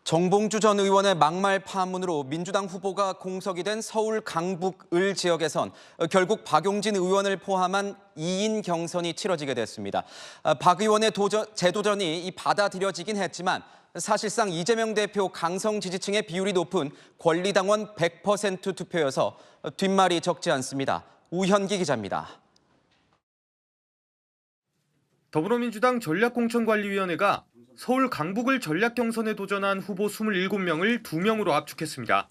정봉주 전 의원의 막말 파문으로 민주당 후보가 공석이 된 서울 강북을 지역에선 결국 박용진 의원을 포함한 2인 경선이 치러지게 됐습니다. 박 의원의 재도전이 받아들여지긴 했지만 사실상 이재명 대표 강성 지지층의 비율이 높은 권리당원 100% 투표여서 뒷말이 적지 않습니다. 우현기 기자입니다. 더불어민주당 전략공천관리위원회가 서울 강북을 전략경선에 도전한 후보 27명을 2명으로 압축했습니다.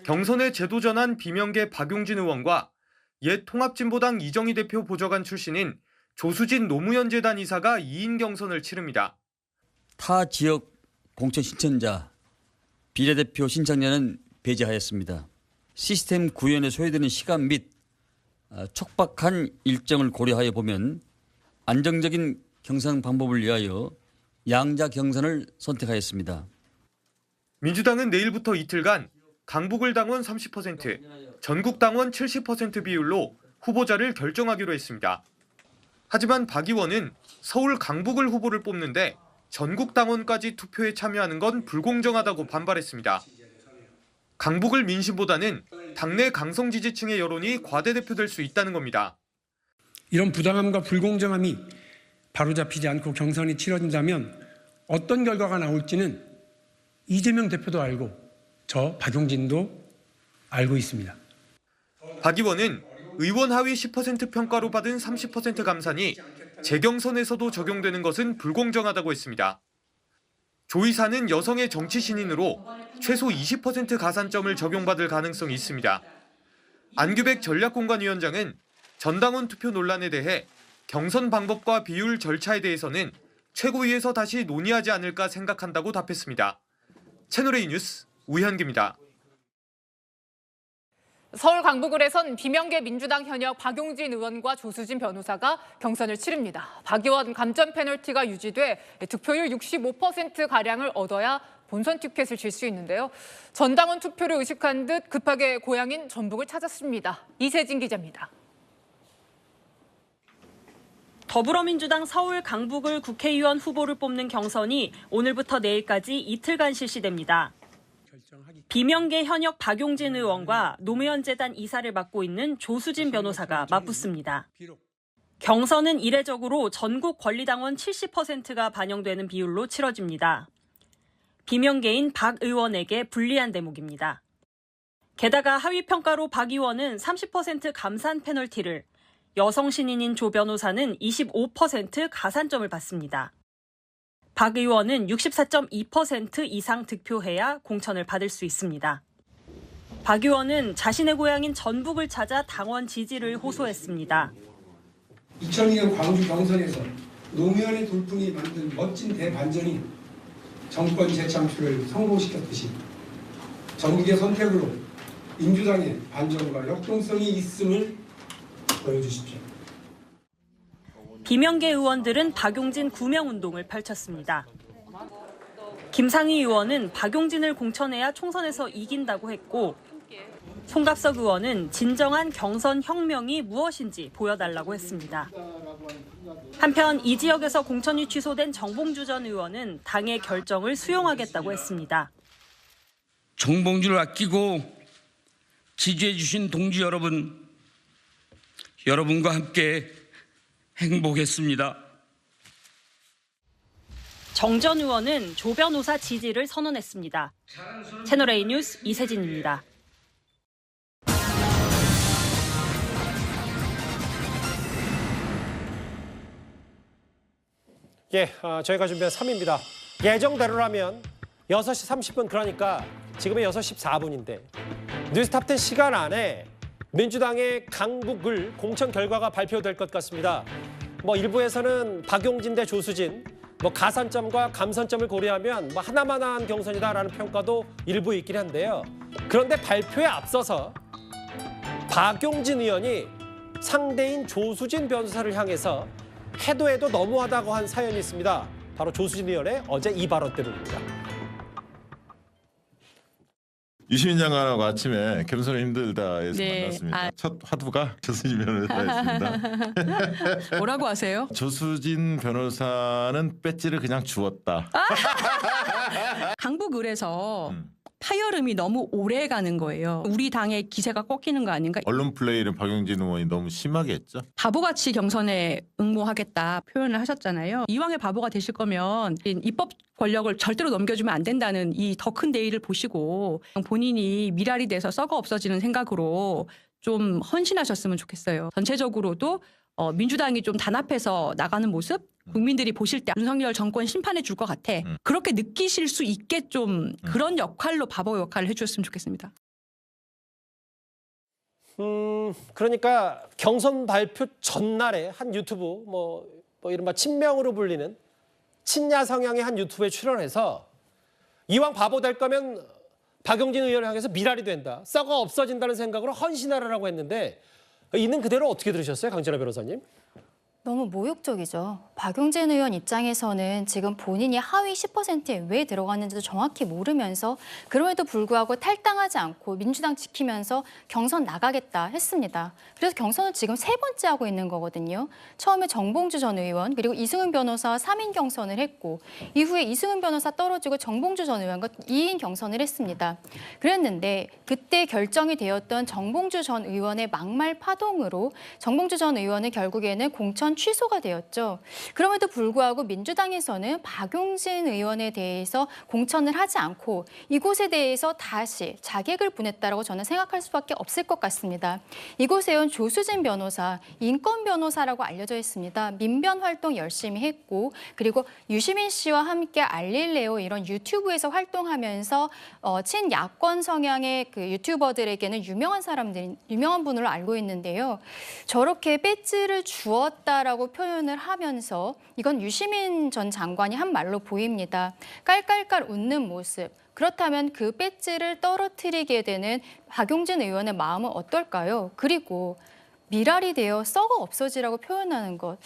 경선에 재도전한 비명계 박용진 의원과 옛 통합진보당 이정희 대표 보좌관 출신인 조수진 노무현재단 이사가 2인 경선을 치릅니다. 타 지역 공천 신청자, 비례대표 신청자는 배제하였습니다. 시스템 구현에 소요되는 시간 및 촉박한 일정을 고려하여 보면 안정적인 경선 방법을 위하여 양자 경선을 선택하였습니다. 민주당은 내일부터 이틀간 강북을 당원 30%, 전국 당원 70% 비율로 후보자를 결정하기로 했습니다. 하지만 박 의원은 서울 강북을 후보를 뽑는데 전국 당원까지 투표에 참여하는 건 불공정하다고 반발했습니다. 강북을 민심보다는 당내 강성 지지층의 여론이 과대대표될 수 있다는 겁니다. 이런 부당함과 불공정함이 바로잡히지 않고 경선이 치러진다면 어떤 결과가 나올지는 이재명 대표도 알고 저 박용진도 알고 있습니다. 박 의원은 의원 하위 10% 평가로 받은 30% 감산이 재경선에서도 적용되는 것은 불공정하다고 했습니다. 조 이사는 여성의 정치 신인으로 최소 20% 가산점을 적용받을 가능성이 있습니다. 안규백 전략공관위원장은 전당원 투표 논란에 대해 경선 방법과 비율 절차에 대해서는 최고위에서 다시 논의하지 않을까 생각한다고 답했습니다. 채널A 뉴스 우현기입니다. 서울 강북을에선 비명계 민주당 현역 박용진 의원과 조수진 변호사가 경선을 치릅니다. 박 의원 감점 페널티가 유지돼 득표율 65%가량을 얻어야 본선 티켓을 질 수 있는데요. 전당원 투표를 의식한 듯 급하게 고향인 전북을 찾았습니다. 이세진 기자입니다. 더불어민주당 서울 강북을 국회의원 후보를 뽑는 경선이 오늘부터 내일까지 이틀간 실시됩니다. 비명계 현역 박용진 의원과 노무현재단 이사를 맡고 있는 조수진 변호사가 맞붙습니다. 경선은 이례적으로 전국 권리당원 70%가 반영되는 비율로 치러집니다. 비명계인 박 의원에게 불리한 대목입니다. 게다가 하위평가로 박 의원은 30% 감산 페널티를, 여성 신인인 조 변호사는 25% 가산점을 받습니다. 박 의원은 64.2% 이상 득표해야 공천을 받을 수 있습니다. 박 의원은 자신의 고향인 전북을 찾아 당원 지지를 호소했습니다. 2002년 광주 경선에서 노무현의 돌풍이 만든 멋진 대반전이 정권 재창출을 성공시켰듯이 전국의 선택으로 민주당의 반전과 역동성이 있음을 보여주십시오. 비명계 의원들은 박용진 구명 운동을 펼쳤습니다. 김상희 의원은 박용진을 공천해야 총선에서 이긴다고 했고, 송갑석 의원은 진정한 경선 혁명이 무엇인지 보여달라고 했습니다. 한편 이 지역에서 공천이 취소된 정봉주 전 의원은 당의 결정을 수용하겠다고 했습니다. 정봉주를 아끼고 지지해 주신 동지 여러분과 함께 행복했습니다. 정 전 의원은 조 변호사 지지를 선언했습니다. 채널A 뉴스 이세진입니다. 저희가 준비한 3위입니다. 예정대로라면 6시 30분, 그러니까 지금은 6시 14분인데 뉴스탑10 시간 안에 민주당의 강북을 공천 결과가 발표될 것 같습니다. 일부에서는 박용진 대 조수진, 가산점과 감산점을 고려하면 하나만한 경선이다라는 평가도 일부 있긴 한데요. 그런데 발표에 앞서서 박용진 의원이 상대인 조수진 변호사를 향해서 해도 너무하다고 한 사연이 있습니다. 바로 조수진 의원의 어제 이 발언 때문입니다. 유시민 장관하고 아침에 겸손이 힘들다에서 네. 만났습니다. 첫 화두가 조수진 변호사였습니다. 뭐라고 하세요? 조수진 변호사는 배지를 그냥 주었다. 강북을에서 파열음이 너무 오래 가는 거예요. 우리 당의 기세가 꺾이는 거 아닌가? 언론 플레이를 박용진 의원이 너무 심하게 했죠. 바보같이 경선에 응모하겠다 표현을 하셨잖아요. 이왕에 바보가 되실 거면 입법 권력을 절대로 넘겨주면 안 된다는 이 더 큰 대의를 보시고 본인이 미랄이 돼서 썩어 없어지는 생각으로 좀 헌신하셨으면 좋겠어요. 전체적으로도 민주당이 좀 단합해서 나가는 모습 국민들이 보실 때 윤석열 정권 심판해 줄 것 같아. 그렇게 느끼실 수 있게 좀 그런 역할로 바보 역할을 해주셨으면 좋겠습니다. 그러니까 경선 발표 전날에 한 유튜브 뭐 이른바 친명으로 불리는 친야 성향의 한 유튜브에 출연해서 이왕 바보 될 거면 박용진 의원을 향해서 미랄이 된다. 썩어 없어진다는 생각으로 헌신하라고 했는데 있는 그대로 어떻게 들으셨어요? 강진아 변호사님? 너무 모욕적이죠. 박용진 의원 입장에서는 지금 본인이 하위 10%에 왜 들어갔는지도 정확히 모르면서 그럼에도 불구하고 탈당하지 않고 민주당 지키면서 경선 나가겠다 했습니다. 그래서 경선을 지금 3번째 하고 있는 거거든요. 처음에 정봉주 전 의원 그리고 이승은 변호사 3인 경선을 했고 이후에 이승은 변호사 떨어지고 정봉주 전 의원과 2인 경선을 했습니다. 그랬는데 그때 결정이 되었던 정봉주 전 의원의 막말 파동으로 정봉주 전 의원은 결국에는 공천 취소가 되었죠. 그럼에도 불구하고 민주당에서는 박용진 의원에 대해서 공천을 하지 않고 이곳에 대해서 다시 자객을 보냈다라고 저는 생각할 수밖에 없을 것 같습니다. 이곳에 온 조수진 변호사, 인권 변호사라고 알려져 있습니다. 민변 활동 열심히 했고 그리고 유시민 씨와 함께 알릴레오 이런 유튜브에서 활동하면서 친야권 성향의 그 유튜버들에게는 유명한 분으로 알고 있는데요. 저렇게 배지를 주었다라고 표현을 하면서 이건 유시민 전 장관이 한 말로 보입니다. 깔깔깔 웃는 모습. 그렇다면 그 배지를 떨어뜨리게 되는 박용진 의원의 마음은 어떨까요? 그리고 미랄이 되어 썩어 없어지라고 표현하는 것.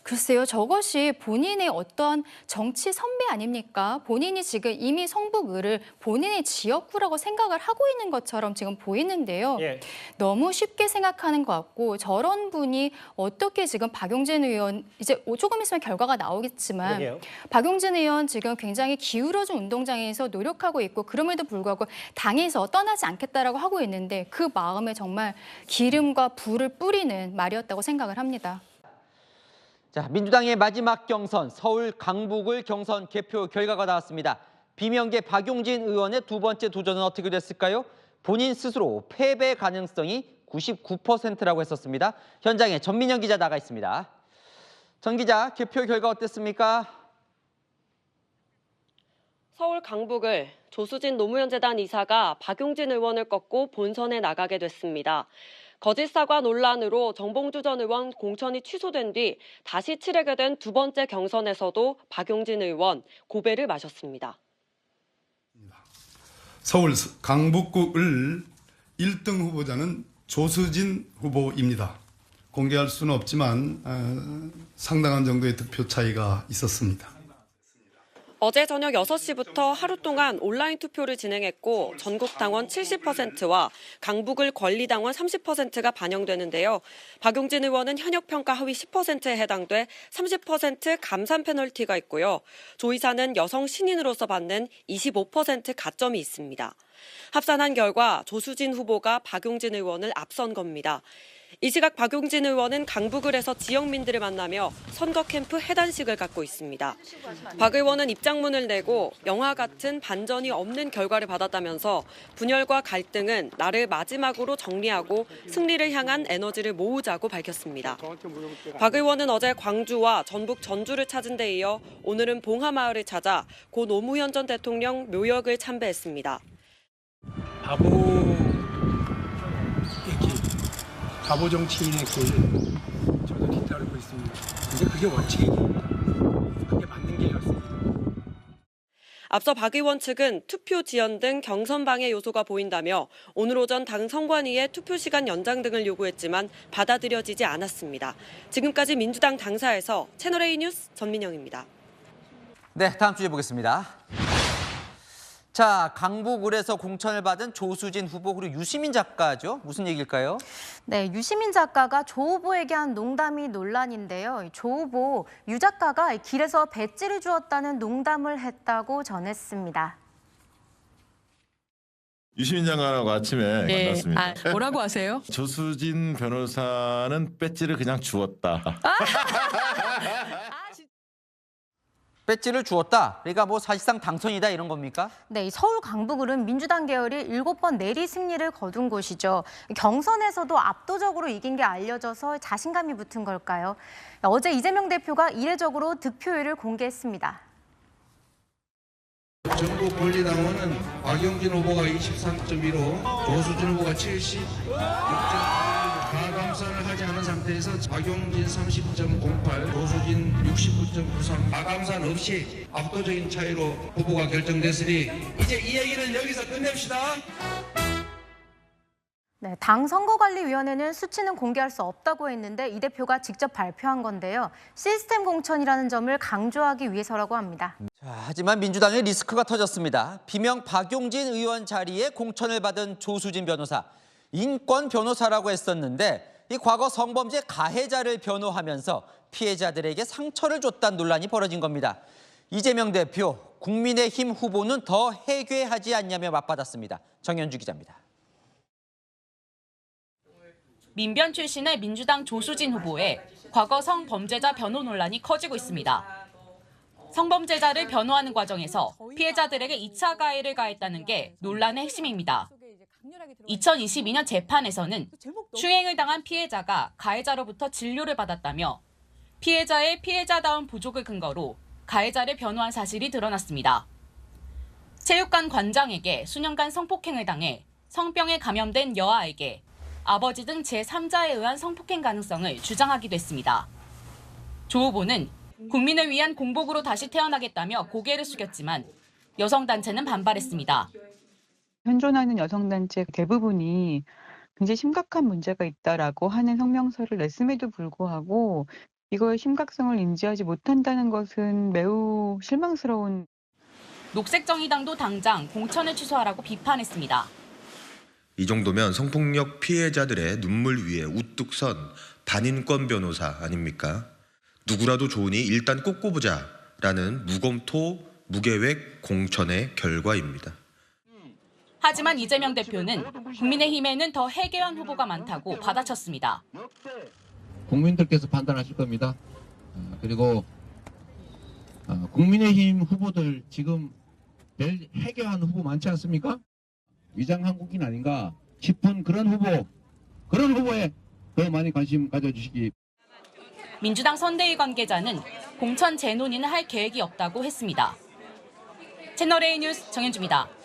글쎄요, 저것이 본인의 어떠한 정치 선배 아닙니까? 본인이 지금 이미 성북을을 본인의 지역구라고 생각을 하고 있는 것처럼 지금 보이는데요. 예. 너무 쉽게 생각하는 것 같고 저런 분이 어떻게 지금 박용진 의원 이제 조금 있으면 결과가 나오겠지만 그러게요. 박용진 의원 지금 굉장히 기울어진 운동장에서 노력하고 있고 그럼에도 불구하고 당에서 떠나지 않겠다라고 하고 있는데 그 마음에 정말 기름과 불을 뿌리는 말이었다고 생각을 합니다. 자, 민주당의 마지막 경선 서울 강북을 경선 개표 결과가 나왔습니다. 비명계 박용진 의원의 두 번째 도전은 어떻게 됐을까요? 본인 스스로 패배 가능성이 99%라고 했었습니다. 현장에 전민영 기자 나가 있습니다. 전 기자, 개표 결과 어땠습니까? 서울 강북을 조수진 노무현재단 이사가 박용진 의원을 꺾고 본선에 나가게 됐습니다. 거짓 사과 논란으로 정봉주 전 의원 공천이 취소된 뒤 다시 치르게 된 두 번째 경선에서도 박용진 의원 고배를 마셨습니다. 서울 강북구을 1등 후보자는 조수진 후보입니다. 공개할 수는 없지만 상당한 정도의 득표 차이가 있었습니다. 어제 저녁 6시부터 하루 동안 온라인 투표를 진행했고 전국 당원 70%와 강북을 권리당원 30%가 반영되는데요. 박용진 의원은 현역평가 하위 10%에 해당돼 30% 감산 페널티가 있고요. 조 이사는 여성 신인으로서 받는 25% 가점이 있습니다. 합산한 결과 조수진 후보가 박용진 의원을 앞선 겁니다. 이 시각 박용진 의원은 강북을에서 지역민들을 만나며 선거 캠프 해단식을 갖고 있습니다. 박 의원은 입장문을 내고 영화 같은 반전이 없는 결과를 받았다면서 분열과 갈등은 나를 마지막으로 정리하고 승리를 향한 에너지를 모으자고 밝혔습니다. 박 의원은 어제 광주와 전북 전주를 찾은 데 이어 오늘은 봉하마을을 찾아 고 노무현 전 대통령 묘역을 참배했습니다. 바보 정치인의 길 저도 뒤따르고 있습니다. 근데 그게 원칙입니다. 그게 맞는 길이었습니다. 앞서 박 의원 측은 투표 지연 등 경선 방해 요소가 보인다며 오늘 오전 당 선관위에 투표 시간 연장 등을 요구했지만 받아들여지지 않았습니다. 지금까지 민주당 당사에서 채널A 뉴스 전민영입니다. 네, 다음 주제 보겠습니다. 자, 강북을에서 공천을 받은 조수진 후보 그리고 유시민 작가죠. 무슨 얘기일까요? 네, 유시민 작가가 조 후보에게 한 농담이 논란인데요. 조 후보, 유 작가가 길에서 배지를 주었다는 농담을 했다고 전했습니다. 유시민 장관하고 아침에 만났습니다. 뭐라고 하세요? 조수진 변호사는 배지를 그냥 주었다. 배지를 주었다. 그러니까 뭐 사실상 당선이다 이런 겁니까? 네, 이 서울 강북을은 민주당 계열이 7번 내리 승리를 거둔 곳이죠. 경선에서도 압도적으로 이긴 게 알려져서 자신감이 붙은 걸까요? 어제 이재명 대표가 이례적으로 득표율을 공개했습니다. 전국권리당원은 박용진 후보가 23.15, 조수진 후보가 70. 가감산을 하지 않은 상태에서 박용진 30.08, 조수진 69.93, 가감산 없이 압도적인 차이로 후보가 결정됐으니 이제 이 얘기는 여기서 끝냅시다. 네, 당 선거관리위원회는 수치는 공개할 수 없다고 했는데 이 대표가 직접 발표한 건데요. 시스템 공천이라는 점을 강조하기 위해서라고 합니다. 자, 하지만 민주당의 리스크가 터졌습니다. 비명 박용진 의원 자리에 공천을 받은 조수진 변호사. 인권 변호사라고 했었는데 이 과거 성범죄 가해자를 변호하면서 피해자들에게 상처를 줬다는 논란이 벌어진 겁니다. 이재명 대표, 국민의힘 후보는 더 해괴하지 않냐며 맞받았습니다. 정현주 기자입니다. 민변 출신의 민주당 조수진 후보의 과거 성범죄자 변호 논란이 커지고 있습니다. 성범죄자를 변호하는 과정에서 피해자들에게 2차 가해를 가했다는 게 논란의 핵심입니다. 2022년 재판에서는 추행을 당한 피해자가 가해자로부터 진료를 받았다며 피해자의 피해자다운 부족을 근거로 가해자를 변호한 사실이 드러났습니다. 체육관 관장에게 수년간 성폭행을 당해 성병에 감염된 여아에게 아버지 등 제3자에 의한 성폭행 가능성을 주장하기도 했습니다. 조 후보는 국민을 위한 공복으로 다시 태어나겠다며 고개를 숙였지만 여성단체는 반발했습니다. 현존하는 여성단체 대부분이 굉장히 심각한 문제가 있다라고 하는 성명서를 냈음에도 불구하고 이거의 심각성을 인지하지 못한다는 것은 매우 실망스러운. 녹색정의당도 당장 공천을 취소하라고 비판했습니다. 이 정도면 성폭력 피해자들의 눈물 위에 우뚝 선 반인권 변호사 아닙니까? 누구라도 좋으니 일단 꼽고보자라는 무검토 무계획 공천의 결과입니다. 하지만 이재명 대표는 국민의힘에는 더 해괴한 후보가 많다고 받아쳤습니다. 국민들께서 판단하실 겁니다. 그리고 국민의힘 후보들 지금 별 해결한 후보 많지 않습니까? 위장 한국인 아닌가 싶은 그런 후보에 더 많이 관심 가져주시기. 민주당 선대위 관계자는 공천 재논의는 할 계획이 없다고 했습니다. 채널A 뉴스 정현주입니다.